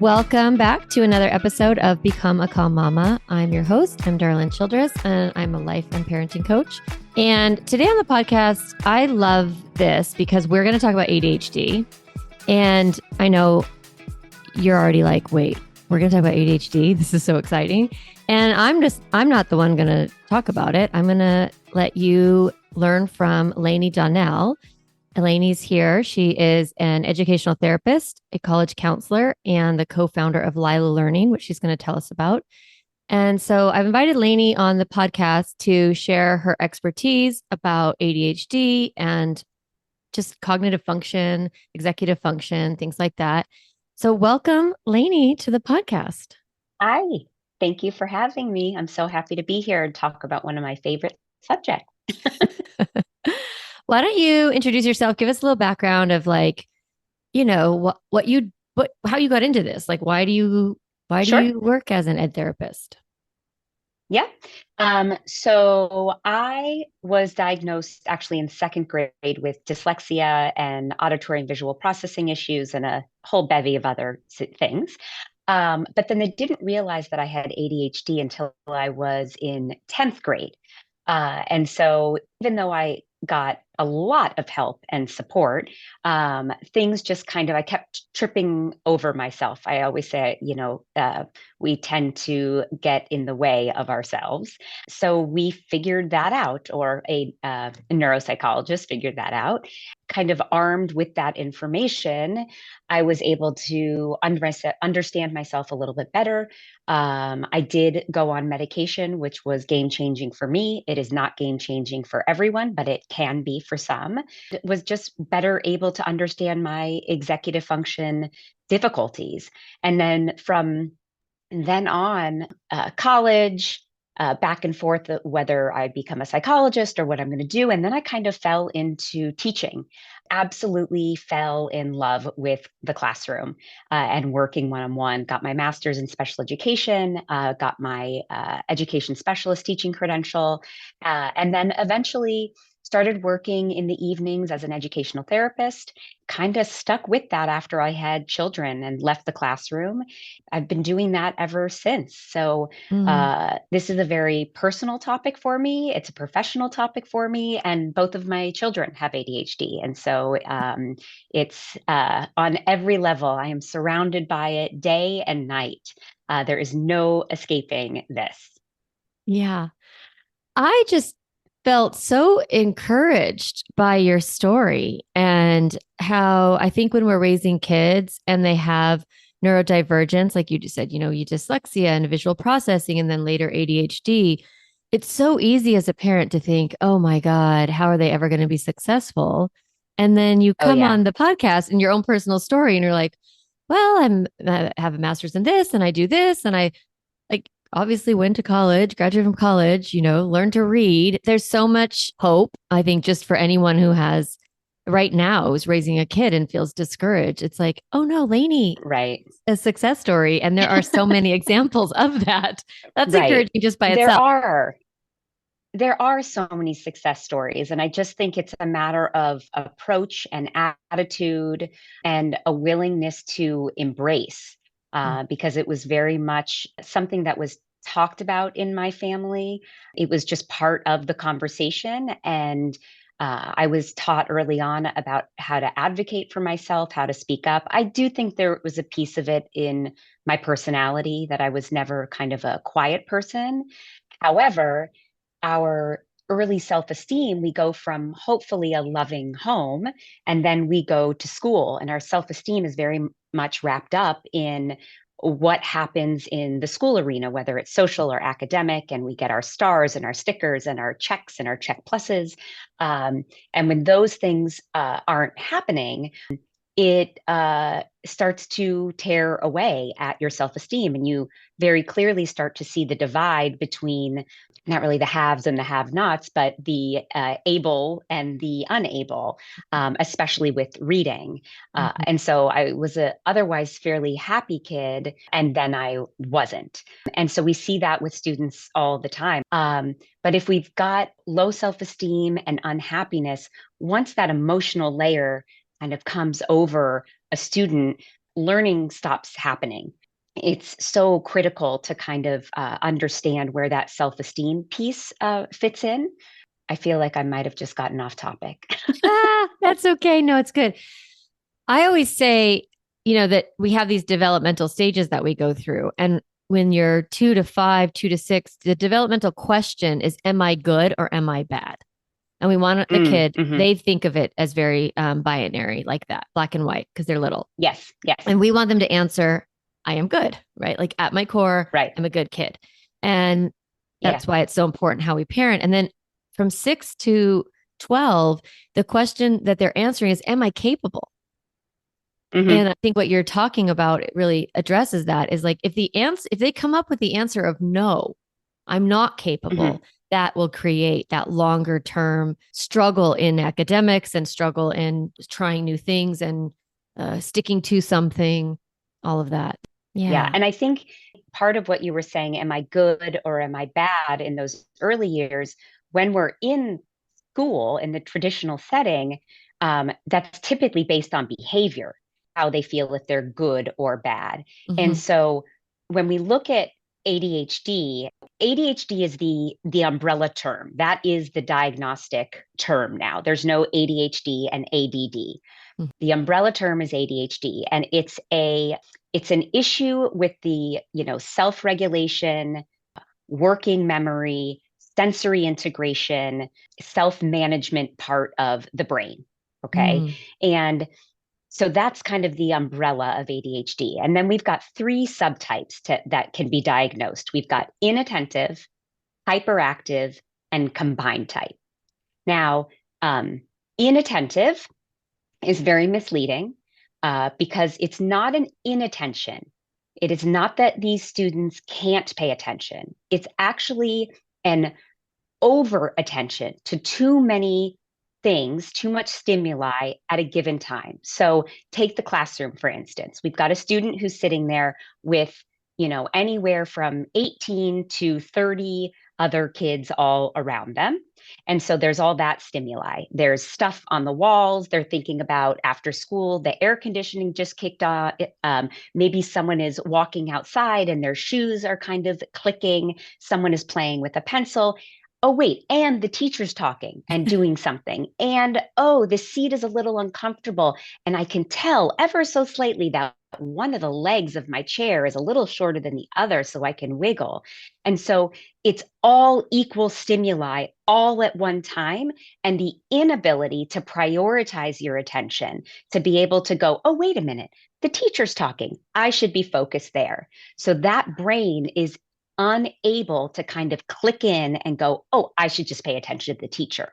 Welcome back to another episode of Become a Calm Mama. I'm your host. I'm Darlene Childress, and I'm a life and parenting coach. And today on the podcast, I love this because we're going to talk about ADHD. And I know you're already like, wait, we're going to talk about ADHD. This is so exciting. And I'm not the one going to talk about it. I'm going to let you learn from Lainie Donnell. Lainie's here. She is an educational therapist, a college counselor, and the co-founder of Lila Learning, which she's going to tell us about. And so I've invited Lainie on the podcast to share her expertise about ADHD and just cognitive function, executive function, things like that. So welcome, Lainie, to the podcast. Hi, thank you for having me. I'm so happy to be here and talk about one of my favorite subjects. Why don't you introduce yourself? Give us a little background of like, how you got into this. Like, why do you Sure. work as an ed therapist? Yeah. So I was diagnosed actually in second grade with dyslexia and auditory and visual processing issues and a whole bevy of other things. But then they didn't realize that I had ADHD until I was in 10th grade. And so even though I got a lot of help and support, things just I kept tripping over myself. I always say, we tend to get in the way of ourselves. So we figured that out, or a neuropsychologist figured that out. Kind of armed with that information, I was able to understand myself a little bit better. I did go on medication, which was game changing for me. It is not game changing for everyone, but it can be for some. It was just better able to understand my executive function difficulties. And then from then on, college, back and forth, whether I become a psychologist or what I'm going to do. And then I kind of fell into teaching, absolutely fell in love with the classroom and working one-on-one. Got my master's in special education, got my education specialist teaching credential, and then eventually started working in the evenings as an educational therapist. Kind of stuck with that after I had children and left the classroom. I've been doing that ever since. So Mm. this is a very personal topic for me. It's a professional topic for me, and both of my children have ADHD, and so it's on every level. I am surrounded by it day and night. There is no escaping this. Yeah. I just felt so encouraged by your story and how I think when we're raising kids and they have neurodivergence, like you just said, you dyslexia and visual processing, and then later ADHD, it's so easy as a parent to think, oh my God, how are they ever going to be successful? And then you Oh come yeah, on the podcast and your own personal story, and you're like, well, I have a master's in this and I do this. And I like obviously went to college, graduated from college, learned to read. There's so much hope, I think, just for anyone who has right now is raising a kid and feels discouraged. It's like, oh no, Lainie, right. a success story. And there are so many examples of that. That's Right. encouraging just by There itself. are. There are so many success stories, and I just think it's a matter of approach and attitude and a willingness to embrace, because it was very much something that was talked about in my family. It was just part of the conversation, and I was taught early on about how to advocate for myself, how to speak up. I do think there was a piece of it in my personality that I was never kind of a quiet person. However, our early self esteem, we go from hopefully a loving home, and then we go to school, and our self esteem is very much wrapped up in what happens in the school arena, whether it's social or academic, and we get our stars and our stickers and our checks and our check pluses. And when those things aren't happening, it starts to tear away at your self esteem. And you very clearly start to see the divide between not really the haves and the have nots, but the able and the unable, especially with reading. Mhm. And so I was a otherwise fairly happy kid, and then I wasn't. And so we see that with students all the time. But if we've got low self esteem and unhappiness, once that emotional layer kind of comes over a student, learning stops happening. It's so critical to kind of understand where that self-esteem piece fits in. I feel like I might have just gotten off topic. That's okay. No, it's good. I always say, that we have these developmental stages that we go through. And when you're 2 to 5, 2 to 6, the developmental question is, am I good or am I bad? And we want the kid, they think of it as very binary, like that, black and white, because they're little. Yes, yes. And we want them to answer, I am good, right? Like at my core, right. I'm a good kid. And that's why it's so important how we parent. And then from 6 to 12, the question that they're answering is, am I capable? And I think what you're talking about, it really addresses that, is like, if they come up with the answer of no, I'm not capable, that will create that longer term struggle in academics and struggle in trying new things and sticking to something, all of that. Yeah. And I think part of what you were saying, am I good or am I bad, in those early years, when we're in school in the traditional setting, that's typically based on behavior, how they feel, if they're good or bad. And so when we look at ADHD, ADHD is the umbrella term. That is the diagnostic term now. There's no ADHD and ADD. The umbrella term is ADHD, and it's an issue with the, self-regulation, working memory, sensory integration, self-management part of the brain. Okay. And so that's kind of the umbrella of ADHD. And then we've got 3 subtypes that can be diagnosed. We've got inattentive, hyperactive, and combined type. Now, inattentive is very misleading because it's not an inattention. It is not that these students can't pay attention. It's actually an over attention to too many things, too much stimuli at a given time. So take the classroom, for instance. We've got a student who's sitting there with, anywhere from 18 to 30 other kids all around them. And so there's all that stimuli. There's stuff on the walls. They're thinking about after school, the air conditioning just kicked on. Maybe someone is walking outside and their shoes are kind of clicking. Someone is playing with a pencil. Oh, wait, and the teacher's talking and doing something. And, oh, the seat is a little uncomfortable. And I can tell ever so slightly that one of the legs of my chair is a little shorter than the other, so I can wiggle. And so it's all equal stimuli all at one time, and the inability to prioritize your attention, to be able to go, oh, wait a minute, the teacher's talking. I should be focused there. So that brain is unable to kind of click in and go, oh, I should just pay attention to the teacher.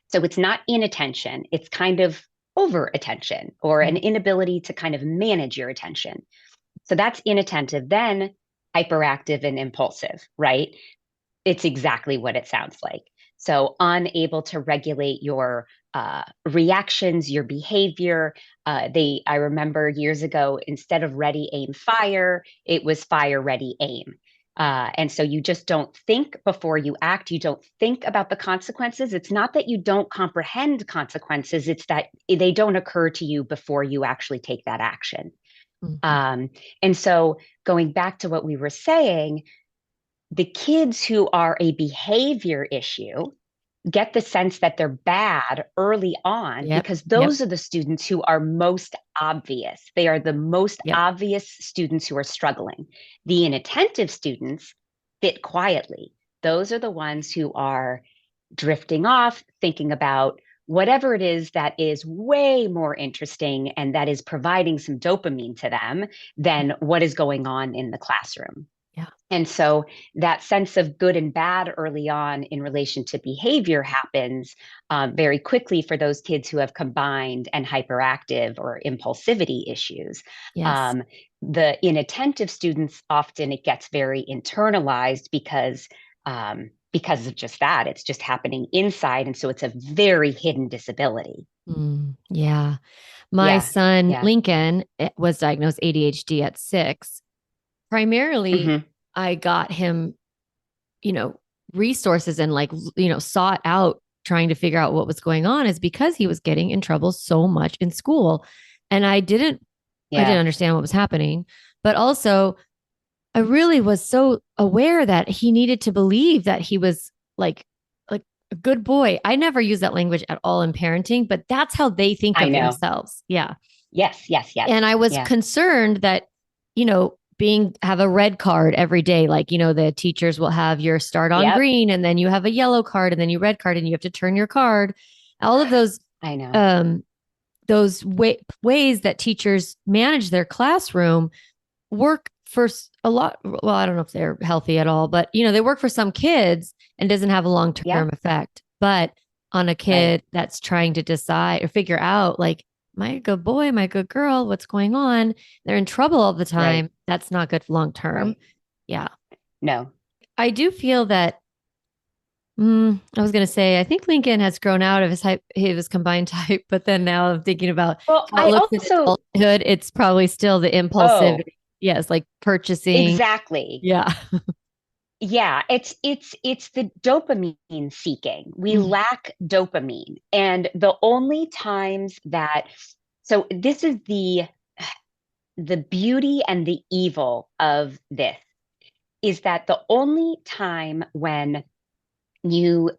So it's not inattention, it's kind of over attention, or an inability to kind of manage your attention. So that's inattentive. Then hyperactive and impulsive, right? It's exactly what it sounds like. So unable to regulate your reactions, your behavior. I remember years ago, instead of ready, aim, fire, it was fire, ready, aim. And so you just don't think before you act. You don't think about the consequences. It's not that you don't comprehend consequences. It's that they don't occur to you before you actually take that action. And so going back to what we were saying, the kids who are a behavior issue get the sense that they're bad early on, because those are the students who are most obvious. They are the most obvious students who are struggling. The inattentive students sit quietly. Those are the ones who are drifting off, thinking about whatever it is that is way more interesting and that is providing some dopamine to them than what is going on in the classroom. And so that sense of good and bad early on in relation to behavior happens very quickly for those kids who have combined and hyperactive or impulsivity issues. The inattentive students, often it gets very internalized because of just that. It's just happening inside. And so it's a very hidden disability. My son, Lincoln, was diagnosed ADHD at 6. Primarily, I got him, resources and sought out trying to figure out what was going on, is because he was getting in trouble so much in school. And I didn't I didn't Yeah. understand what was happening. But also, I really was so aware that he needed to believe that he was like a good boy. I never use that language at all in parenting, but that's how they think I of know. themselves. Yeah. Yes, yes, And yes. I was Yeah. concerned that, being have a red card every day, like, the teachers will have your start on Yep. green and then you have a yellow card and then you red card and you have to turn your card. All of those I know. um ways that teachers manage their classroom work for a lot. Well, I don't know if they're healthy at all, but they work for some kids and doesn't have a long Yeah. term effect. But on a Right. kid that's trying to decide or figure out, like, am I a good boy? Am I a good girl? What's going on? They're in trouble all the Right. time. That's not good long term. Right. Yeah. No. I do feel that. I was going to say, I think Lincoln has grown out of his combined type, but then now I'm thinking about Well, how it I looks in also, adulthood. It's probably still the oh, impulsivity. Yes, like purchasing. exactly. Yeah. Yeah, it's the dopamine seeking. We Mm, lack dopamine. And the only times that, so this is the beauty and the evil of this is that the only time when you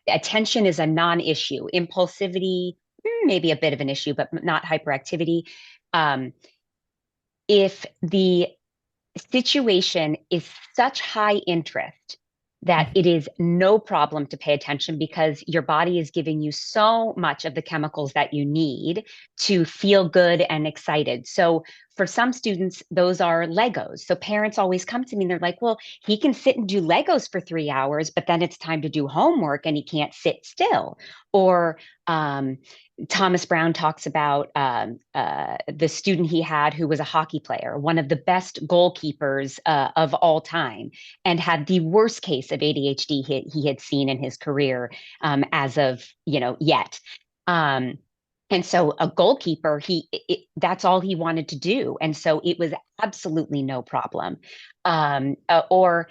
attention is a non-issue, impulsivity, maybe a bit of an issue, but not hyperactivity. Um, if the situation is such high interest that mhm, it is no problem to pay attention because your body is giving you so much of the chemicals that you need to feel good and excited. So for some students, those are Legos. So parents always come to me and they're like, well, he can sit and do Legos for 3 hours, but then it's time to do homework and he can't sit still. Or Thomas Brown talks about the student he had who was a hockey player, one of the best goalkeepers of all time, and had the worst case of ADHD he had seen in his career as of yet. Um, and so a goalkeeper, that's all he wanted to do, and so it was absolutely no problem. Or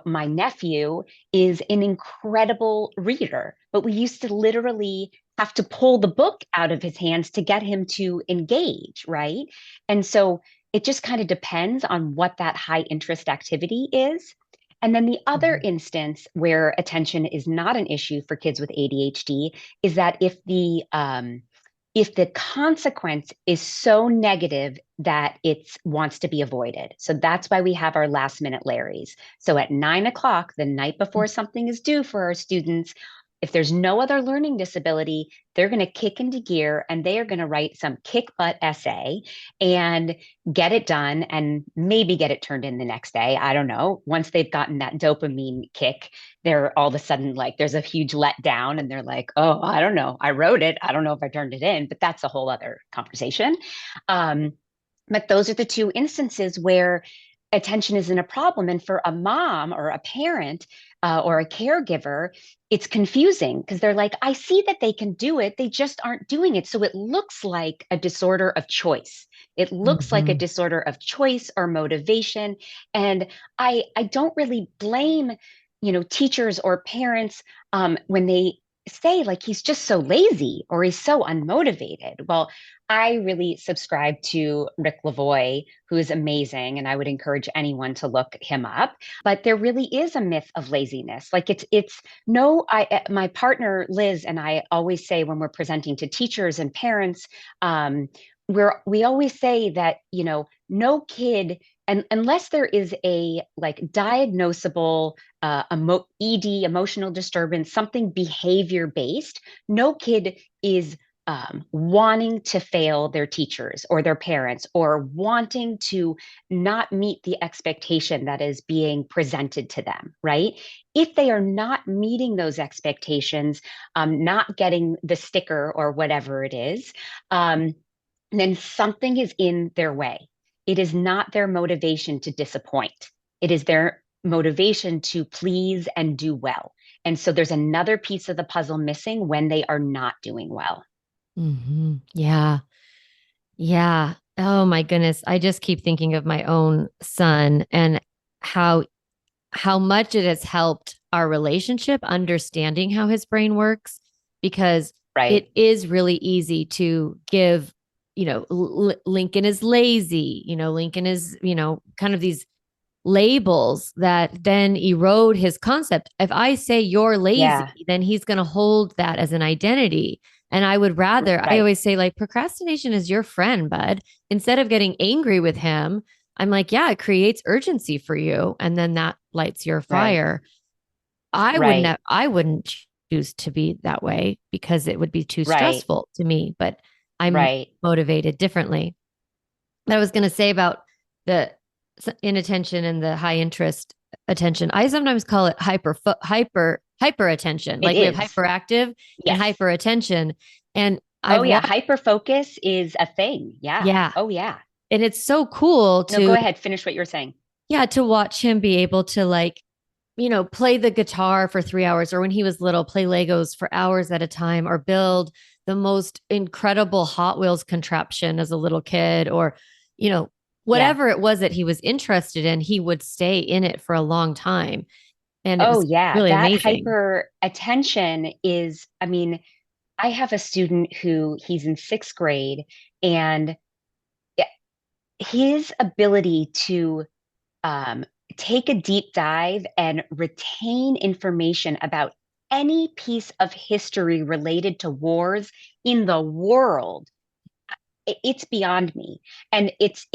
my nephew is an incredible reader, but we used to literally have to pull the book out of his hands to get him to engage, right? And so it just kind of depends on what that high interest activity is. And then the other mhm, instance where attention is not an issue for kids with ADHD is that if the consequence is so negative that it wants to be avoided. So that's why we have our last minute Larrys. So at 9 o'clock, the night before something is due for our students, if there's no other learning disability, they're going to kick into gear and they are going to write some kick butt essay and get it done and maybe get it turned in the next day. I don't know. Once they've gotten that dopamine kick, they're all of a sudden like there's a huge letdown and they're like, oh, I don't know. I wrote it. I don't know if I turned it in, but that's a whole other conversation. Um, but those are the two instances where attention isn't a problem. And for a mom or a parent or a caregiver, it's confusing because they're like, I see that they can do it. They just aren't doing it. So it looks like a disorder of choice. It looks like a mhm. disorder of choice or motivation. And I don't really blame, teachers or parents when they say like he's just so lazy or he's so unmotivated. Well, I really subscribe to Rick Lavoie, who is amazing, and I would encourage anyone to look him up. But there really is a myth of laziness. Like it's no, my partner Liz and I always say when we're presenting to teachers and parents, we always say that no kid, and unless there is a like diagnosable ED, emotional disturbance, something behavior based, no kid is wanting to fail their teachers or their parents or wanting to not meet the expectation that is being presented to them, right? If they are not meeting those expectations, not getting the sticker or whatever it is, then something is in their way. It is not their motivation to disappoint. It is their motivation to please and do well. And so there's another piece of the puzzle missing when they are not doing well. Yeah. Yeah. Oh my goodness. I just keep thinking of my own son and how how much it has helped our relationship understanding how his brain works, because Right. it is really easy to give Lincoln is lazy, Lincoln is, kind of these labels that then erode his concept. If I say you're lazy, Yeah. then he's going to hold that as an identity. And I would rather, I Right. always say, like, procrastination is your friend, bud. Instead of getting angry with him, I'm like, yeah, it creates urgency for you. And then that lights your Right. fire. Right. I wouldn't choose to be that way because it would be too Right. stressful to me, but I'm Right. motivated differently. I was going to say about the inattention and the high interest attention. I sometimes call it hyper attention. It Like we have is. hyperactive and Yes. hyper attention. And Oh, I've yeah. watched, Hyper focus is a thing. Yeah. yeah. Oh, yeah. And it's so cool No, go to, ahead. Finish what you were saying. yeah, to watch him be able to, like, play the guitar for 3 hours, or when he was little, play Legos for hours at a time, or build the most incredible Hot Wheels contraption as a little kid, or, you know, Yeah. whatever it was that he was interested in, he would stay in it for a long time. And it Oh, was yeah. really That amazing. hyper attention is, I mean, I have a student who he's in sixth grade, and his ability to um, take a deep dive and retain information about any piece of history related to wars in the world, it's beyond me. And it's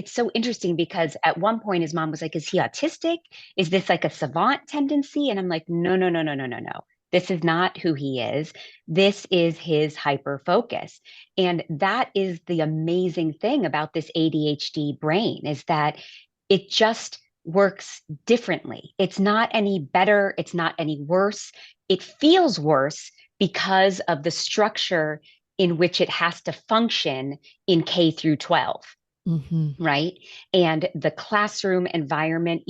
so interesting because at one point his mom was like, is he autistic? Is this like a savant tendency? And I'm like, no, no, no, no, no, no, no. This is not who he is. This is his hyper focus. And that is the amazing thing about this ADHD brain, is that it just works differently. It's not any better, it's not any worse. It feels worse because of the structure in which it has to function in K through 12, Mm-hmm. right? And the classroom environment,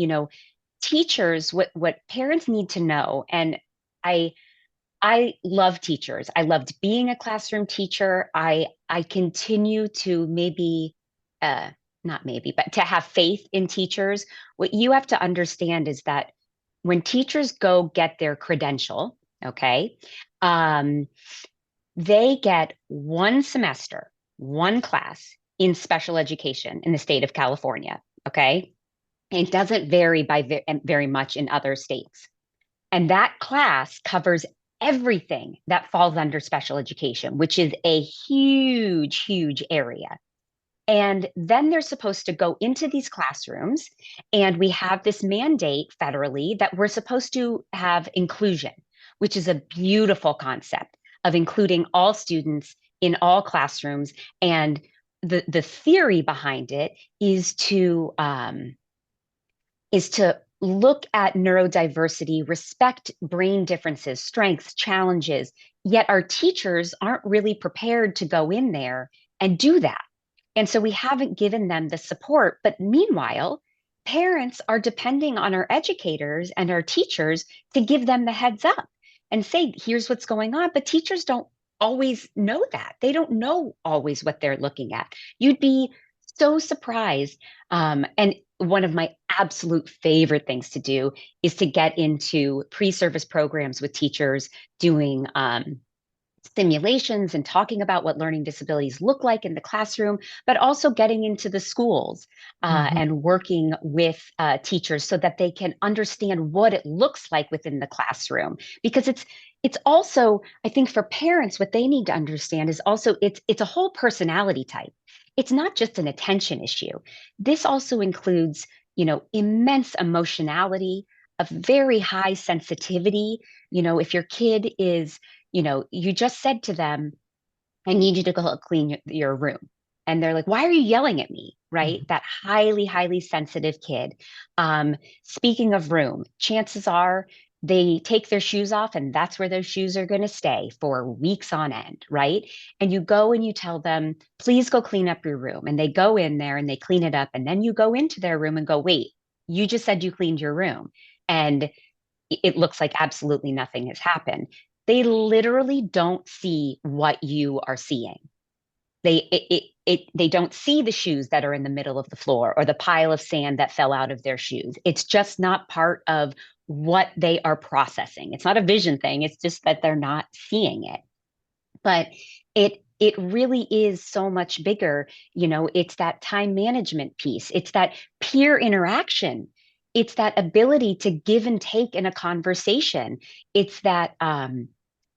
teachers, what parents need to know, and I I love teachers. I loved being a classroom teacher. I continue to maybe uh not maybe, but to have faith in teachers. What you have to understand is that when teachers go get their credential, okay, um, they get one semester, one class in special education in the state of California. Okay. It doesn't vary by very much in other states. And that class covers everything that falls under special education, which is a huge, huge area. And then they're supposed to go into these classrooms, and we have this mandate federally that we're supposed to have inclusion, which is a beautiful concept of including all students in all classrooms. And the theory behind it is to look at neurodiversity, respect brain differences, strengths, challenges. Yet our teachers aren't really prepared to go in there and do that. And so we haven't given them the support. But meanwhile, parents are depending on our educators and our teachers to give them the heads up and say, here's what's going on. But teachers don't always know that. They don't know always what they're looking at. You'd be so surprised. And one of my absolute favorite things to do is to get into pre-service programs with teachers, doing simulations and talking about what learning disabilities look like in the classroom, but also getting into the schools Mm-hmm. and working with teachers so that they can understand what it looks like within the classroom. Because it's also, I think, for parents, what they need to understand is also it's a whole personality type. It's not just an attention issue. This also includes, immense emotionality, a very high sensitivity. If your kid is, you just said to them, I need you to go clean your room. And they're like, why are you yelling at me? Right? Mm-hmm. That highly, highly sensitive kid. Speaking of room, chances are they take their shoes off, and that's where those shoes are going to stay for weeks on end. Right. And you go and you tell them, please go clean up your room. And they go in there and they clean it up. And then you go into their room and go, wait, you just said you cleaned your room. And it looks like absolutely nothing has happened. They literally don't see what you are seeing. They don't see the shoes that are in the middle of the floor or the pile of sand that fell out of their shoes. It's just not part of what they are processing. It's not a vision thing. It's just that they're not seeing it. But it really is so much bigger. It's that time management piece. It's that peer interaction. It's that ability to give and take in a conversation. It's that,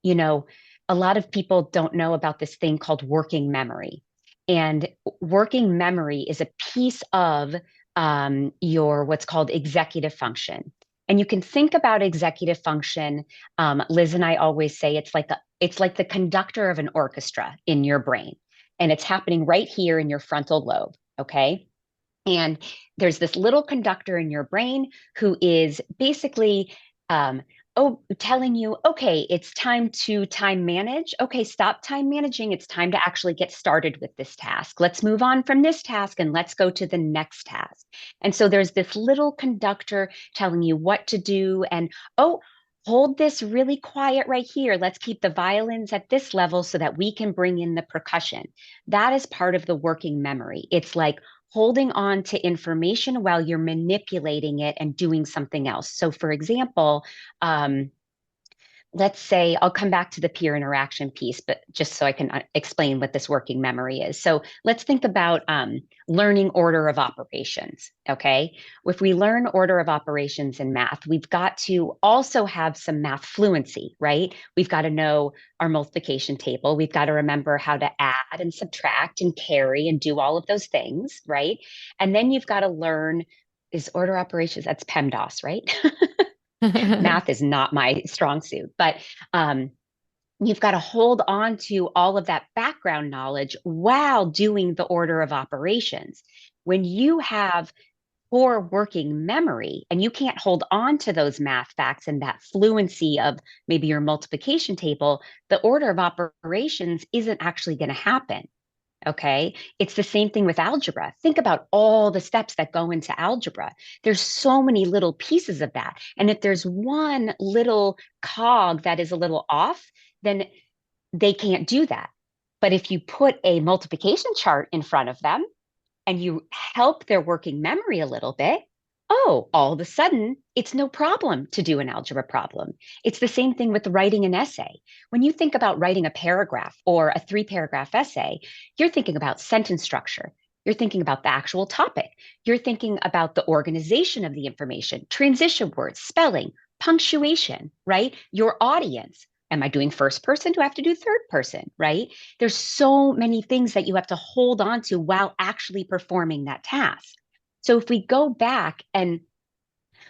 you know, a lot of people don't know about this thing called working memory. And working memory is a piece of your what's called executive function. And you can think about executive function. Liz and I always say it's like the conductor of an orchestra in your brain, and it's happening right here in your frontal lobe. Okay. And there's this little conductor in your brain who is basically, telling you, okay, it's time to time manage. Okay, stop time managing. It's time to actually get started with this task. Let's move on from this task and let's go to the next task. And so there's this little conductor telling you what to do. And, oh, hold this really quiet right here. Let's keep the violins at this level so that we can bring in the percussion. That is part of the working memory. It's like holding on to information while you're manipulating it and doing something else. So, for example, let's say I'll come back to the peer interaction piece, but just so I can explain what this working memory is. So let's think about learning order of operations. Okay. If we learn order of operations in math, we've got to also have some math fluency, right? We've got to know our multiplication table. We've got to remember how to add and subtract and carry and do all of those things, right? And then you've got to learn is order operations. That's PEMDAS, right? Math is not my strong suit, but you've got to hold on to all of that background knowledge while doing the order of operations. When you have poor working memory and you can't hold on to those math facts and that fluency of maybe your multiplication table, the order of operations isn't actually going to happen. Okay. It's the same thing with algebra. Think about all the steps that go into algebra. There's so many little pieces of that. And if there's one little cog that is a little off, then they can't do that. But if you put a multiplication chart in front of them and you help their working memory a little bit, oh, all of a sudden, it's no problem to do an algebra problem. It's the same thing with writing an essay. When you think about writing a paragraph or a 3-paragraph essay, you're thinking about sentence structure. You're thinking about the actual topic. You're thinking about the organization of the information, transition words, spelling, punctuation, right? Your audience. Am I doing first person? Do I have to do third person, right? There's so many things that you have to hold on to while actually performing that task. So if we go back and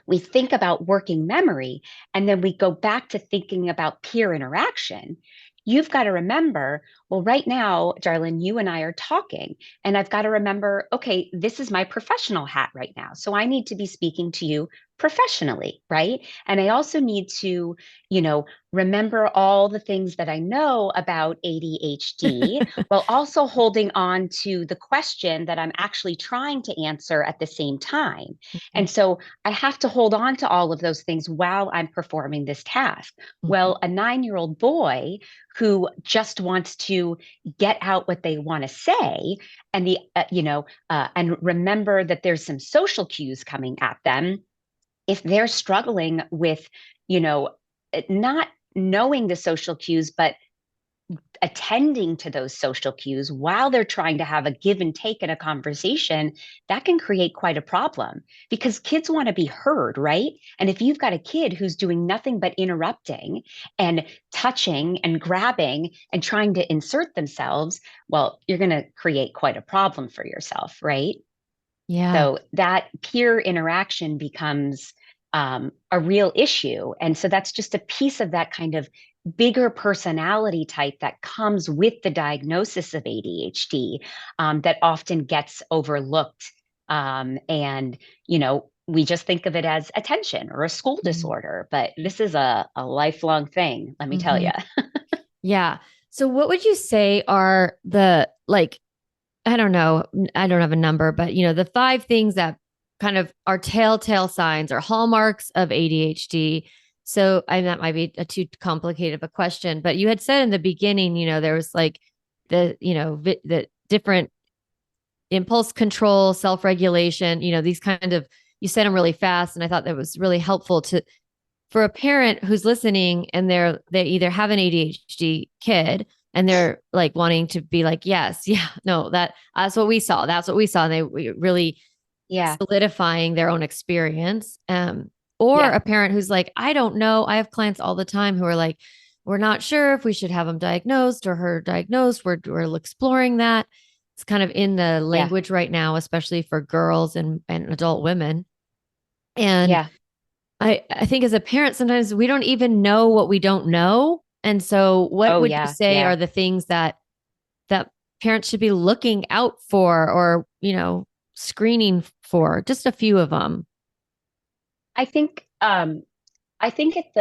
we think about working memory, and then we go back to thinking about peer interaction, you've got to remember, well, right now, darling, you and I are talking, and I've got to remember, okay, this is my professional hat right now. So I need to be speaking to you professionally, right? And I also need to, remember all the things that I know about ADHD while also holding on to the question that I'm actually trying to answer at the same time. And so I have to hold on to all of those things while I'm performing this task. Well, a 9-year-old boy who just wants to get out what they want to say and and remember that there's some social cues coming at them. If they're struggling with, not knowing the social cues, but attending to those social cues while they're trying to have a give and take in a conversation, that can create quite a problem because kids want to be heard, right? And if you've got a kid who's doing nothing but interrupting and touching and grabbing and trying to insert themselves, well, you're going to create quite a problem for yourself, right? Yeah. So that peer interaction becomes a real issue. And so that's just a piece of that kind of bigger personality type that comes with the diagnosis of ADHD that often gets overlooked. We just think of it as attention or a school disorder, but this is a lifelong thing, let me tell you. Yeah. So what would you say are the, I don't know, I don't have a number, but the 5 things that kind of are telltale signs or hallmarks of ADHD. So that might be a too complicated of a question, but you had said in the beginning, there was the different impulse control, self-regulation, these kind of, you said them really fast. And I thought that was really helpful for a parent who's listening and they either have an ADHD kid and they're like wanting to be like, yes, yeah, no, that's what we saw. That's what we saw. And they really Yeah. solidifying their own experience. Or Yeah. a parent who's like, I don't know. I have clients all the time who are like, we're not sure if we should have him diagnosed or her diagnosed. We're exploring that. It's kind of in the Yeah. language right now, especially for girls and adult women. And Yeah. I think as a parent, sometimes we don't even know what we don't know. And so what Oh, would you yeah. say Yeah. are the things that parents should be looking out for, or, screening for? Just a few of them. I think I think at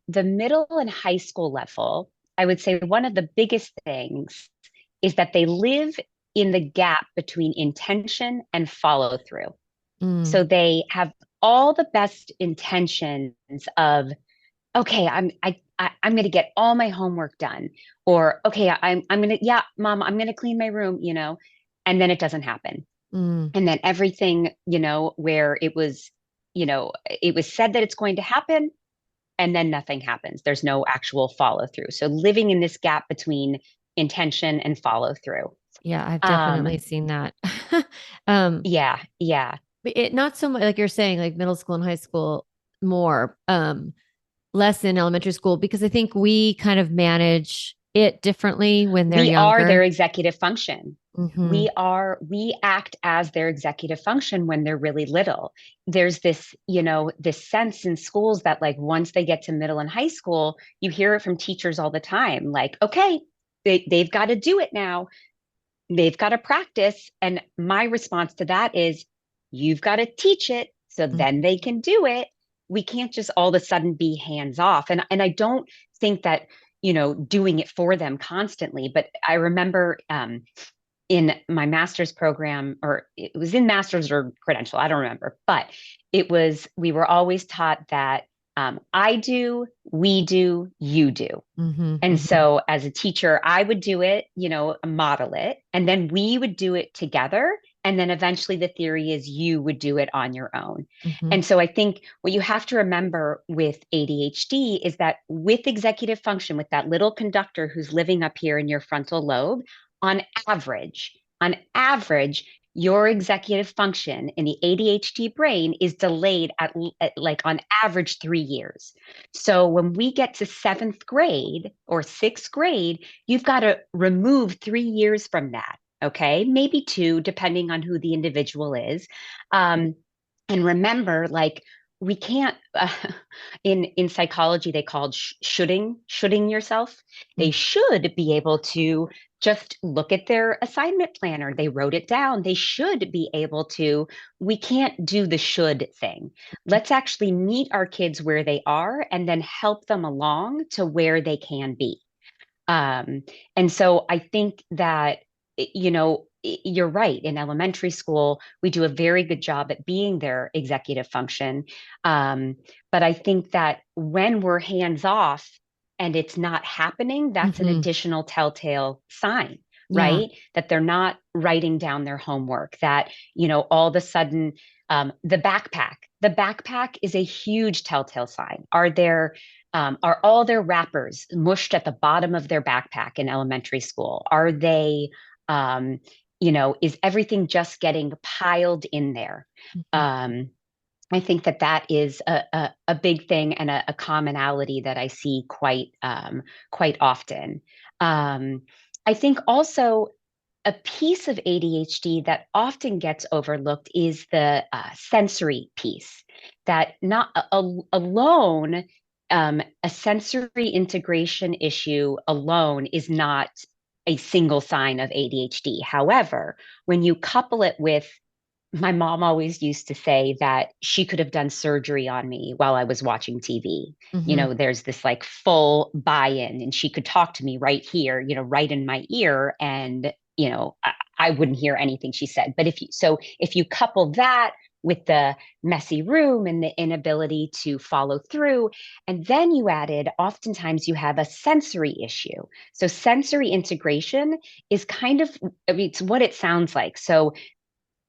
the middle and high school level, I would say one of the biggest things is that they live in the gap between intention and follow through. Mm, So they have all the best intentions of, okay, I'm going to get all my homework done, or okay, I'm going to, yeah, mom, I'm going to clean my room, and then it doesn't happen. mm, And then everything, where it was said that it's going to happen, and then nothing happens. There's no actual follow through. So living in this gap between intention and follow through. yeah, I've Um, definitely seen that. um, yeah, yeah. but it not so much like you're saying, like middle school and high school more, less in elementary school, because I think we kind of manage it differently when they're We are their younger. executive function. Mm-hmm. We act as their executive function when they're really little. There's this sense in schools that like once they get to middle and high school, you hear it from teachers all the time, like, okay, they've got to do it now. They've got to practice. And my response to that is, you've got to teach it so then they can do it. We can't just all of a sudden be hands off. And I don't think that, doing it for them constantly. But I remember in my master's program, or it was in master's or credential, I don't remember, but we were always taught that I do, we do, you do. Mm-hmm. And Mm-hmm. so as a teacher, I would do it, model it, and then we would do it together. And then eventually the theory is you would do it on your own. Mm-hmm. And so I think what you have to remember with ADHD is that with executive function, with that little conductor who's living up here in your frontal lobe, on average, your executive function in the ADHD brain is delayed at like on average 3 years. So when we get to seventh grade or sixth grade, you've got to remove 3 years from that. Okay, maybe two, depending on who the individual is. And remember, like, we can't in psychology they called shoulding yourself. They should be able to just look at their assignment planner. They wrote it down. They should be able to. We can't do the should thing. Let's actually meet our kids where they are and then help them along to where they can be. And so I think that, you're right. In elementary school, we do a very good job at being their executive function. But I think that when we're hands off and it's not happening, that's an Mm-hmm. additional telltale sign, Yeah. right? That they're not writing down their homework, that, all of a sudden, the backpack is a huge telltale sign. Are all their wrappers mushed at the bottom of their backpack in elementary school? Are they, is everything just getting piled in there? Mm-hmm. Um, I think that is a big thing and a commonality that I see quite often. Um, I think also a piece of ADHD that often gets overlooked is the sensory piece. That not alone, a sensory integration issue alone is not a single sign of ADHD. However, when you couple it with, my mom always used to say that she could have done surgery on me while I was watching TV. Mm-hmm. There's this like full buy-in, and she could talk to me right here, right in my ear, and I wouldn't hear anything she said. But if you couple that with the messy room and the inability to follow through, and then you added, oftentimes you have a sensory issue. So sensory integration is kind of, I mean, it's what it sounds like. So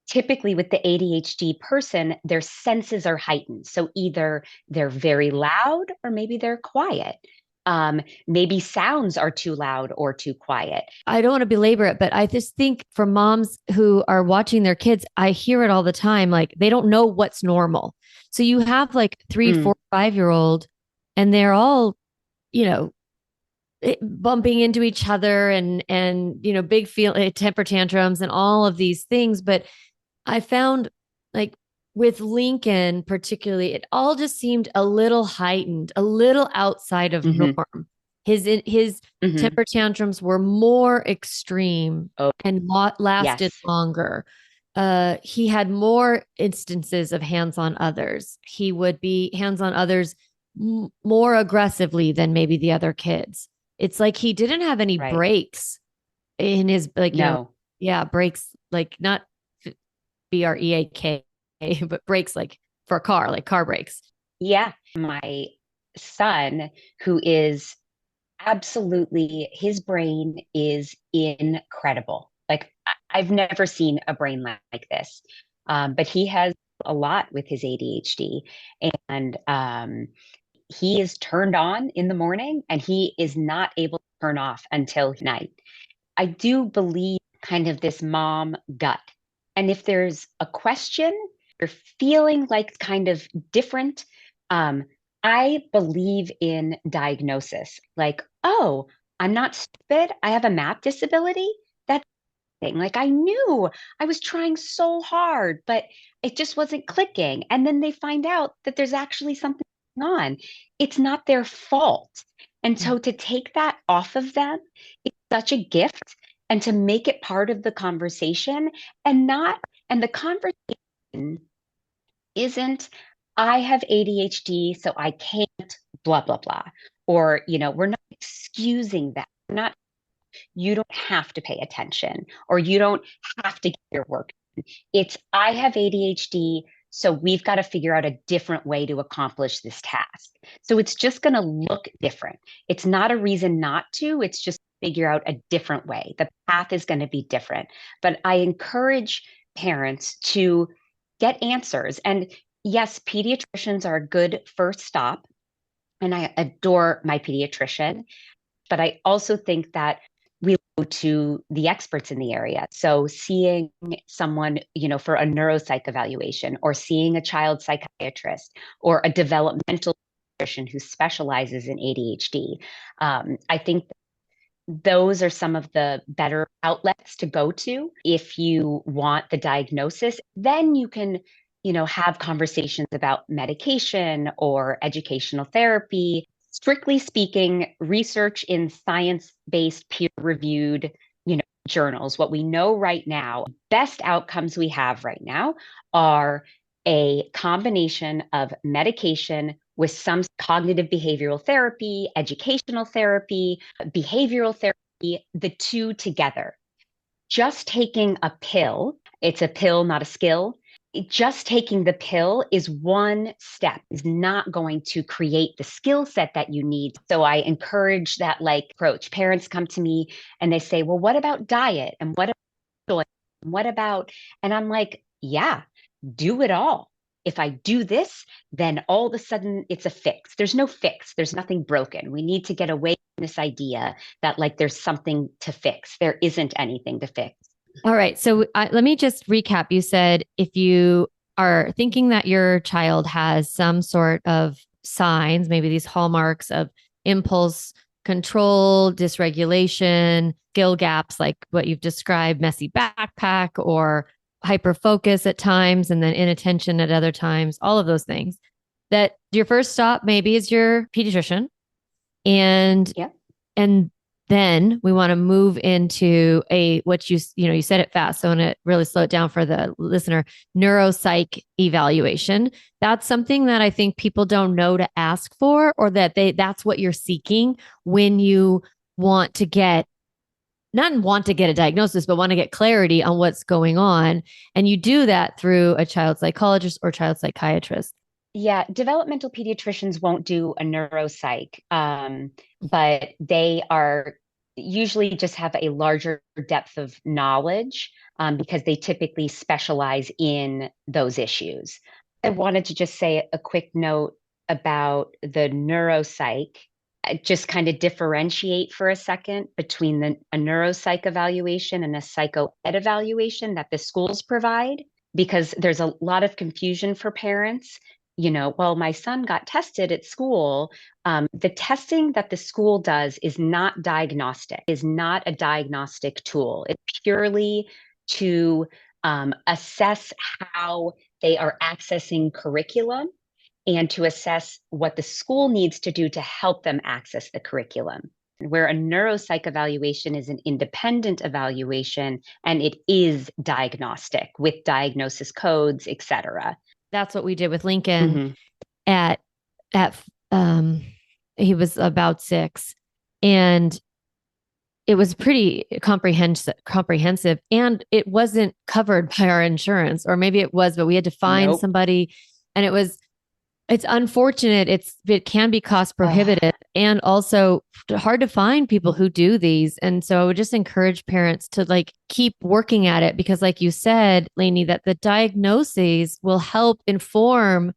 typically with the ADHD person, their senses are heightened. So either they're very loud or maybe they're quiet. Maybe sounds are too loud or too quiet. I don't want to belabor it, but I just think for moms who are watching their kids, I hear it all the time. Like they don't know what's normal. So you have like 3, Mm, 4, 5 year old, and they're all, you know, bumping into each other and big temper tantrums and all of these things. But I found like with Lincoln particularly, it all just seemed a little heightened, a little outside of hmm norm. His hmm temper tantrums were more extreme Oh, and lasted yes, longer. He had more instances of hands on others. He would be hands on others more aggressively than maybe the other kids. It's like he didn't have any right. breaks in his, like, No. yeah, breaks, like not break, but brakes like for a car, like car brakes. Yeah. My son, who is absolutely, his brain is incredible. Like I've never seen a brain like this. But he has a lot with his ADHD, and he is turned on in the morning and he is not able to turn off until night. I do believe kind of this mom gut. And if there's a question, you're feeling like kind of different, um, I believe in diagnosis. Like, oh, I'm not stupid. I have a math disability. That's thing. Like I knew I was trying so hard, but it just wasn't clicking. And then they find out that there's actually something going on. It's not their fault. And Yeah. so to take that off of them, it's such a gift, and to make it part of the conversation, and the conversation isn't, I have ADHD, so I can't blah, blah, blah. Or, we're not excusing that. We're not, you don't have to pay attention, or you don't have to get your work. It's, I have ADHD, so we've got to figure out a different way to accomplish this task. So it's just going to look different. It's not a reason not to, it's just figure out a different way. The path is going to be different. But I encourage parents to get answers. And yes, pediatricians are a good first stop. And I adore my pediatrician. But I also think that we go to the experts in the area. So seeing someone, for a neuropsych evaluation, or seeing a child psychiatrist, or a developmental pediatrician who specializes in ADHD. I think those are some of the better outlets to go to if you want the diagnosis. Then you can, have conversations about medication or educational therapy. Strictly speaking, research in science-based, peer-reviewed, journals, what we know right now, best outcomes we have right now are a combination of medication with some cognitive behavioral therapy, educational therapy, behavioral therapy, the two together. Just taking a pill, it's a pill, not a skill. Just taking the pill is one step, is not going to create the skill set that you need. So I encourage that like approach. Parents come to me and they say, well, what about diet? And what about, and I'm like, yeah, do it all. If I do this, then all of a sudden it's a fix. There's no fix. There's nothing broken. We need to get away from this idea that like there's something to fix. There isn't anything to fix. All right. So let me just recap. You said if you are thinking that your child has some sort of signs, maybe these hallmarks of impulse control, dysregulation, skill gaps, like what you've described, messy backpack or hyper focus at times, and then inattention at other times, all of those things, that your first stop maybe is your pediatrician. And Yeah. and then we want to move into what you said it fast, so I'm going to really slow it down for the listener. Neuropsych evaluation. That's something that I think people don't know to ask for, or that's what you're seeking when you want to get not want to get a diagnosis, but want to get clarity on what's going on. And you do that through a child psychologist or child psychiatrist. Yeah, developmental pediatricians won't do a neuropsych, but they are usually just have a larger depth of knowledge, because they typically specialize in those issues. I wanted to just say a quick note about the neuropsych. just kind of differentiate for a second between a neuropsych evaluation and a psycho ed evaluation that the schools provide, because there's a lot of confusion for parents. Well, my son got tested at school. The testing that the school does is not diagnostic, is not a diagnostic tool. It's purely to assess how they are accessing curriculum and to assess what the school needs to do to help them access the curriculum. Where a neuropsych evaluation is an independent evaluation and it is diagnostic with diagnosis codes, et cetera. That's what we did with Lincoln Mm-hmm. at at he was about 6, and it was pretty comprehensive, and it wasn't covered by our insurance, or maybe it was, but we had to find Nope. somebody, and it's unfortunate. It can be cost prohibitive and also hard to find people who do these. And so I would just encourage parents to like keep working at it, because like you said, Lainie, that the diagnoses will help inform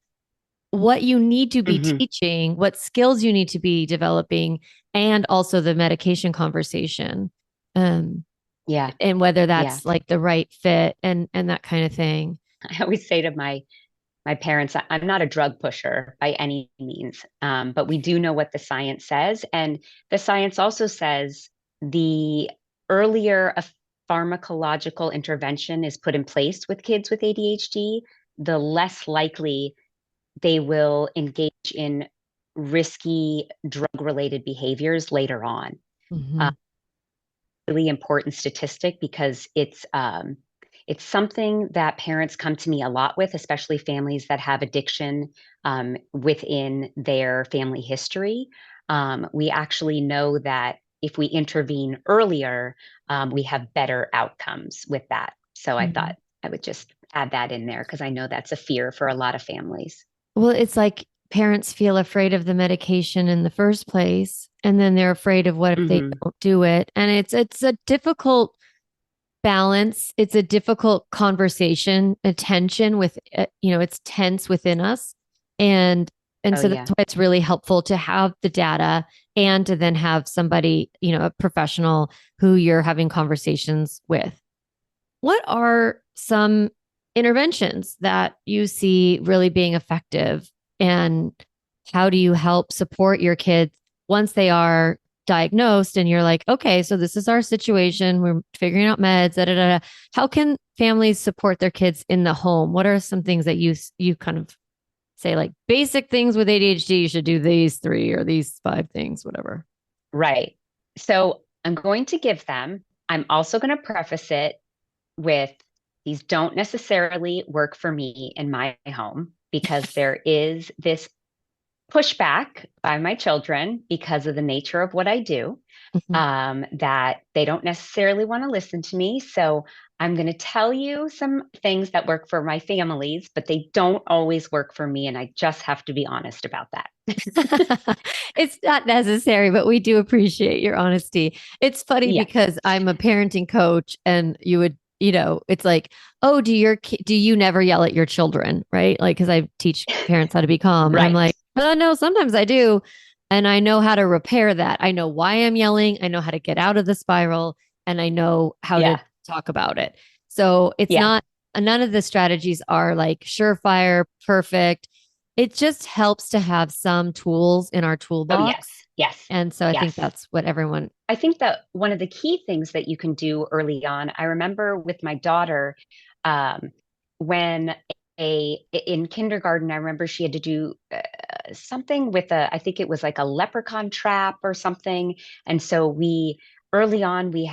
what you need to be Mm-hmm. teaching, what skills you need to be developing, and also the medication conversation. Um, Yeah. and whether Yeah. that's like the right fit and that kind of thing. I always say to my parents, I'm not a drug pusher by any means, but we do know what the science says. And the science also says the earlier a pharmacological intervention is put in place with kids with ADHD, the less likely they will engage in risky drug-related behaviors later on. Mm-hmm. Really important statistic because it's something that parents come to me a lot with, especially families that have addiction within their family history. We actually know that if we intervene earlier, we have better outcomes with that. So I Mm-hmm. thought I would just add that in there because I know that's a fear for a lot of families. Well, it's like parents feel afraid of the medication in the first place, and then they're afraid of what if they Mm-hmm. don't do it. And it's a difficult balance. It's a difficult conversation, attention with it's tense within us. And Oh so that's yeah. why it's really helpful to have the data and to then have somebody, a professional who you're having conversations with. What are some interventions that you see really being effective? And how do you help support your kids once they are diagnosed and you're like, okay, so this is our situation. We're figuring out meds. Da, da, da. How can families support their kids in the home? What are some things that you kind of say, like basic things with ADHD? You should do these 3 or these 5 things, whatever. Right. So I'm going to give them. I'm also going to preface it with these don't necessarily work for me in my home because there is this pushback by my children because of the nature of what I do, Mhm. that they don't necessarily want to listen to me. So I'm going to tell you some things that work for my families, but they don't always work for me. And I just have to be honest about that. It's not necessary, but we do appreciate your honesty. It's funny Yeah. because I'm a parenting coach, and it's like, oh, do you never yell at your children, right? Like, because I teach parents how to be calm, and I'm Right. like, oh no, sometimes I do, and I know how to repair that. I know why I'm yelling. I know how to get out of the spiral, and I know how to Yeah. talk about it. So it's Yeah. not. None of the strategies are like surefire, perfect. It just helps to have some tools in our Oh, yes. toolbox. Yes. And so I think Yes. that's what everyone. I think that one of the key things that you can do early on, I remember with my daughter, um, when in kindergarten, I remember she had to do something with I think it was like a leprechaun trap or something. And so early on, we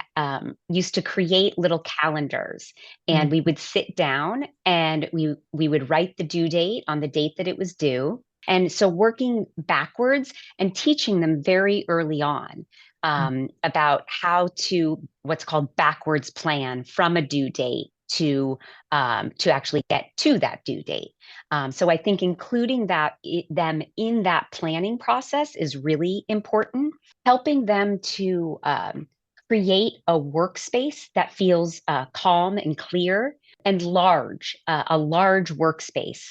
used to create little calendars, and we would sit down and we would write the due date on the date that it was due. And so working backwards and teaching them very early on about how to what's called backwards plan from a due date to actually get to that due date. So I think including them in that planning process is really important. Helping them to create a workspace that feels calm and clear and a large workspace.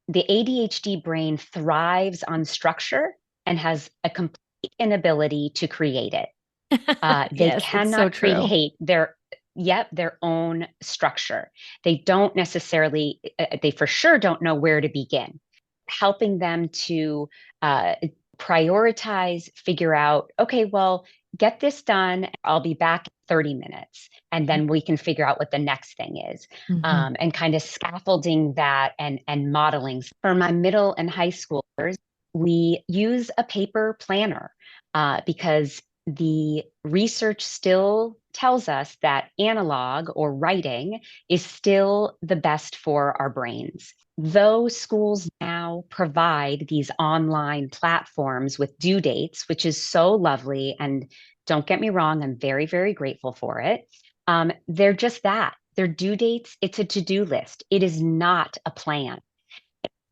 The ADHD brain thrives on structure and has a complete inability to create it. They Yes, it's so cannot true. create their own structure. They don't necessarily, they for sure don't know where to begin. Helping them to uh, prioritize, figure out, okay, well, get this done. I'll be back in 30 minutes. And then we can figure out what the next thing is. Mm-hmm. And kind of scaffolding that and modeling. For my middle and high schoolers, we use a paper planner because the research still tells us that analog or writing is still the best for our brains. Though schools now provide these online platforms with due dates, which is so lovely, and don't get me wrong, I'm very, very grateful for it. They're just that. They're due dates, it's a to-do list. It is not a plan.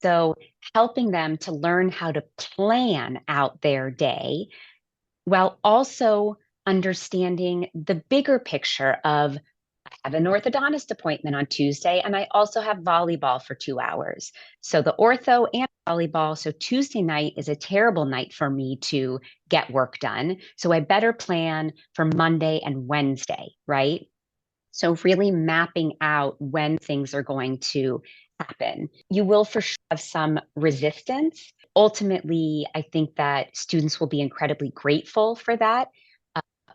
So helping them to learn how to plan out their day while also understanding the bigger picture of I have an orthodontist appointment on Tuesday, and I also have volleyball for 2 hours. So the ortho and volleyball. So Tuesday night is a terrible night for me to get work done. So I better plan for Monday and Wednesday, right? So really mapping out when things are going to happen. You will for sure have some resistance. Ultimately, I think that students will be incredibly grateful for that.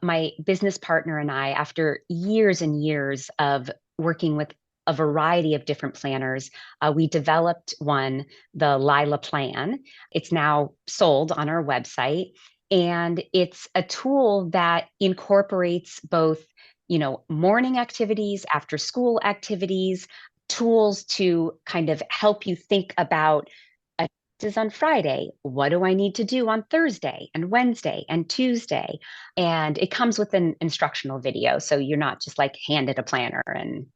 My business partner and I, after years and years of working with a variety of different planners, we developed one, the Lila Plan. It's now sold on our website. And it's a tool that incorporates both, morning activities, after school activities, tools to kind of help you think about is on Friday. What do I need to do on Thursday and Wednesday and Tuesday? And it comes with an instructional video. So you're not just like handed a planner and,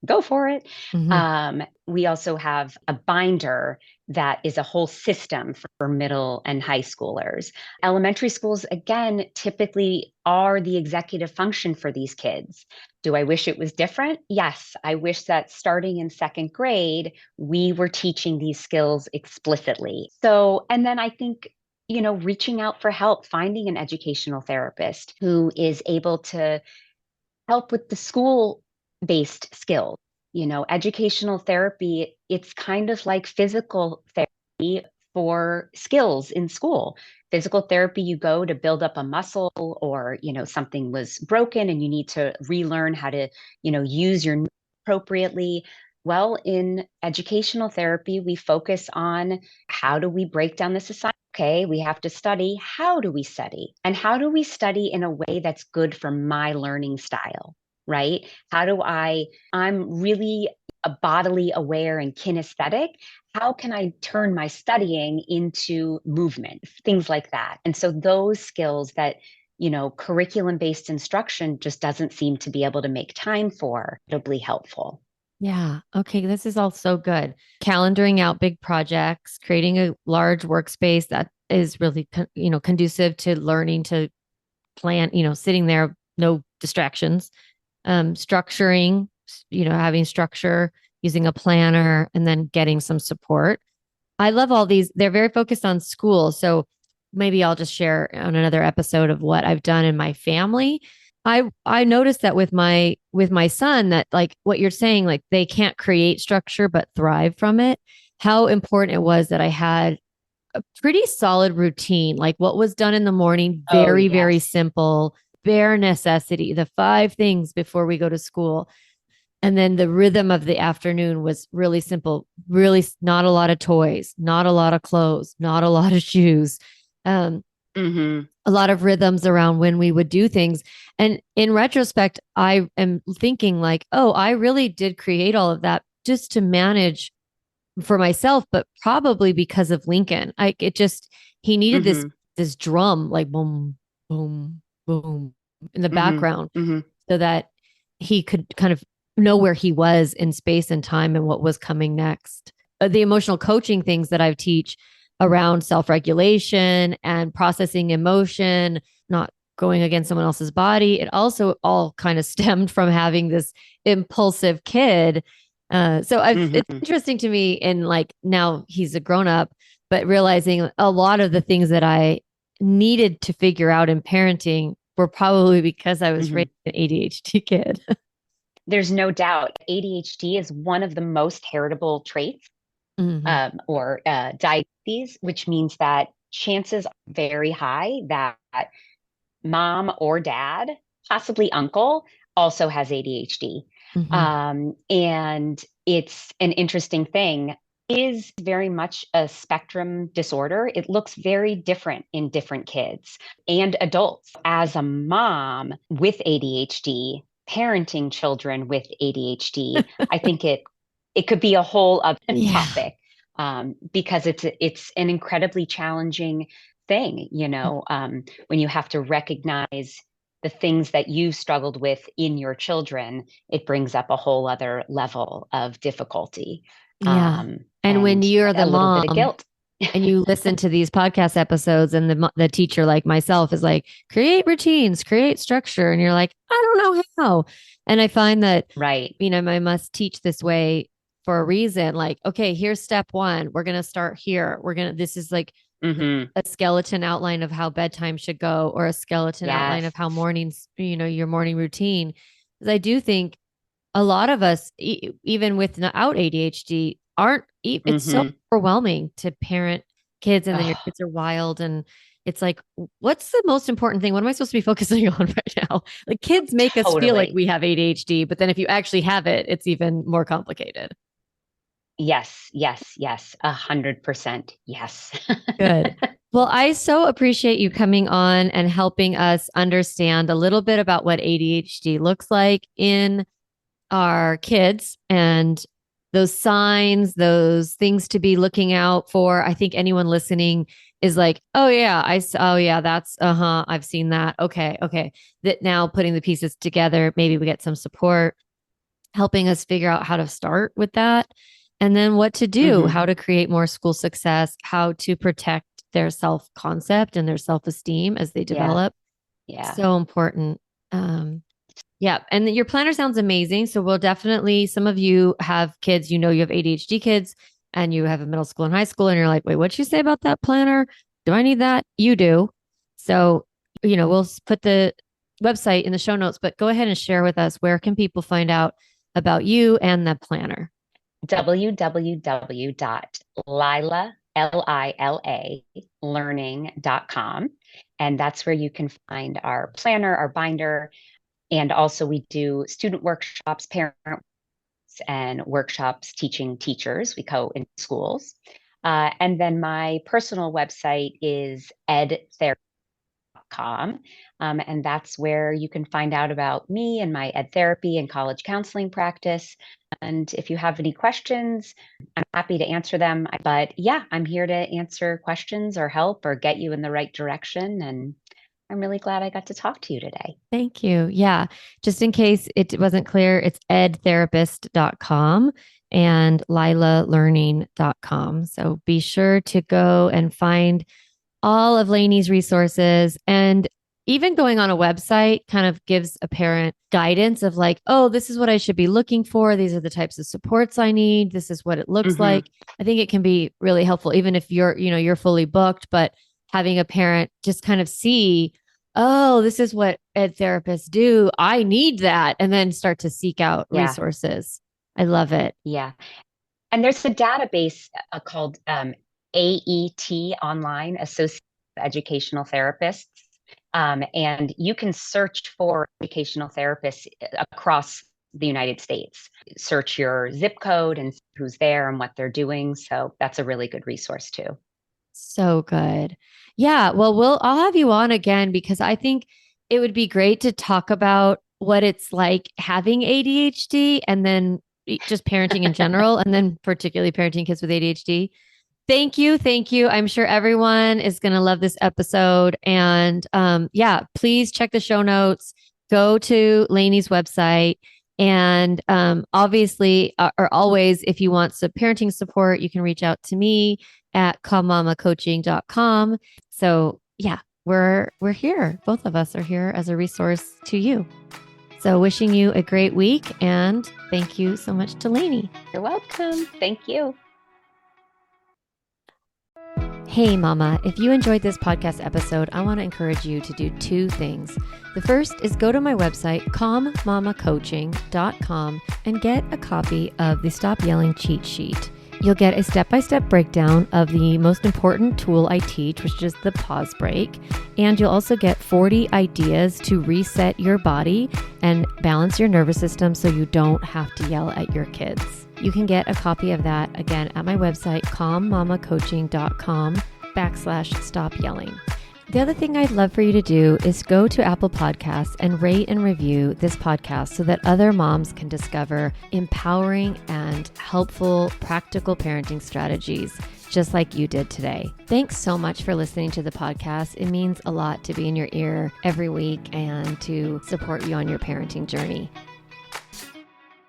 go for it. Mm-hmm. We also have a binder that is a whole system for middle and high schoolers. Elementary schools, again, typically are the executive function for these kids. Do I wish it was different? Yes. I wish that starting in second grade, we were teaching these skills explicitly. So, and then I think, reaching out for help, finding an educational therapist who is able to help with the school based skills. Educational therapy, it's kind of like physical therapy for skills in school. Physical therapy, you go to build up a muscle or, something was broken and you need to relearn how to, use your appropriately. Well, in educational therapy, we focus on how do we break down the society? Okay, we have to study. How do we study? And how do we study in a way that's good for my learning style, right? I'm really a bodily aware and kinesthetic. How can I turn my studying into movement, things like that? And so those skills that, curriculum based instruction just doesn't seem to be able to make time for, incredibly helpful. Yeah. Okay. This is all so good. Calendaring out big projects, creating a large workspace that is really, conducive to learning to plan, sitting there, no distractions, structuring, having structure, using a planner, and then getting some support. I love all these. They're very focused on school. So maybe I'll just share on another episode of what I've done in my family. I noticed that with my son that like what you're saying, like they can't create structure but thrive from it. How important it was that I had a pretty solid routine, like what was done in the morning, Oh, very, very yes. simple, bare necessity, the 5 things before we go to school. And then the rhythm of the afternoon was really simple, really not a lot of toys, not a lot of clothes, not a lot of shoes. Um, Mm-hmm. a lot of rhythms around when we would do things. And in retrospect, I am thinking like, oh, I really did create all of that just to manage for myself, but probably because of Lincoln. He needed this Mm-hmm. this drum like boom, boom, boom in the Mm-hmm. background Mm-hmm. so that he could kind of know where he was in space and time and what was coming next. The emotional coaching things that I teach around self-regulation and processing emotion, not going against someone else's body, it also all kind of stemmed from having this impulsive kid. It's Mm-hmm. interesting to me, and like now he's a grown up, but realizing a lot of the things that I needed to figure out in parenting were probably because I was Mhm. raised an ADHD kid. There's no doubt ADHD is one of the most heritable traits Mhm. or diagnoses, which means that chances are very high that mom or dad, possibly uncle, also has ADHD. Mhm. And it's an interesting thing. Is very much a spectrum disorder. It looks very different in different kids and adults. As a mom with ADHD, parenting children with ADHD, I think it could be a whole other Yeah. topic because it's an incredibly challenging thing, when you have to recognize the things that you struggled with in your children, it brings up a whole other level of difficulty Yeah. And when and you're the a little bit of mom guilt. and you listen to these podcast episodes and the teacher like myself is like, create routines, create structure. And you're like, I don't know how. And I find that, Right. I must teach this way for a reason. Like, okay, here's step one. We're going to start here. This is like Hmm. a skeleton outline of how bedtime should go or a skeleton outline Yes. of how mornings, your morning routine. Because I do think a lot of us, even without ADHD, aren't, it's so Hmm. overwhelming to parent kids and then your Oh, kids are wild. And it's like, what's the most important thing? What am I supposed to be focusing on right now? Like kids make us feel like totally. we have ADHD, but then if you actually have it, it's even more complicated. Yes, yes, yes. 100%. Yes. Good. Well, I so appreciate you coming on and helping us understand a little bit about what ADHD looks like in our kids and those signs, those things to be looking out for. I think anyone listening is like, oh yeah, oh yeah, that's I've seen that. Okay, okay. That now putting the pieces together, maybe we get some support helping us figure out how to start with that and then what to do, Hmm. how to create more school success, how to protect their self concept and their self esteem as they Yeah, develop. yeah. So important. Yeah. And your planner sounds amazing. So we'll definitely, some of you have kids, you have ADHD kids and you have a middle school and high school, and you're like, wait, what'd you say about that planner? Do I need that? You do. So, we'll put the website in the show notes, but go ahead and share with us where can people find out about you and the planner? www.lila learning.com. And that's where you can find our planner, our binder. And also, we do student workshops, parent and workshops teaching teachers. We go in schools. And then my personal website is edtherapy.com. And that's where you can find out about me and my ed therapy and college counseling practice. And if you have any questions, I'm happy to answer them. But yeah, I'm here to answer questions or help or get you in the right direction. And I'm really glad I got to talk to you today. Thank you. Yeah. Just in case it wasn't clear, it's edtherapist.com and lilalearning.com. So be sure to go and find all of Lainie's resources. And even going on a website kind of gives a parent guidance of like, oh, this is what I should be looking for. These are the types of supports I need. This is what it looks Hmm. like. I think it can be really helpful, even if you're fully booked, but having a parent just kind of see, oh, this is what ed therapists do. I need that. And then start to seek out Yeah, resources. I love it. yeah. And there's a database called AET Online, Association of Educational Therapists. And you can search for educational therapists across the United States. Search your zip code and see who's there and what they're doing. So that's a really good resource too. So good. Yeah. Well, I'll have you on again because I think it would be great to talk about what it's like having ADHD and then just parenting in general, and then particularly parenting kids with ADHD. Thank you. Thank you. I'm sure everyone is going to love this episode. And yeah, please check the show notes, go to Lainie's website. And obviously, or always, if you want some parenting support, you can reach out to me at calmmamacoaching.com. So yeah, we're here. Both of us are here as a resource to you. So wishing you a great week and thank you so much to Lainie. You're welcome. Thank you. Hey mama, if you enjoyed this podcast episode, I want to encourage you to do two things. The first is go to my website, calmmamacoaching.com, and get a copy of the Stop Yelling cheat sheet. You'll get a step-by-step breakdown of the most important tool I teach, which is the pause break. And you'll also get 40 ideas to reset your body and balance your nervous system so you don't have to yell at your kids. You can get a copy of that, again, at my website, calmmamacoaching.com/stop yelling. The other thing I'd love for you to do is go to Apple Podcasts and rate and review this podcast so that other moms can discover empowering and helpful, practical parenting strategies, just like you did today. Thanks so much for listening to the podcast. It means a lot to be in your ear every week and to support you on your parenting journey.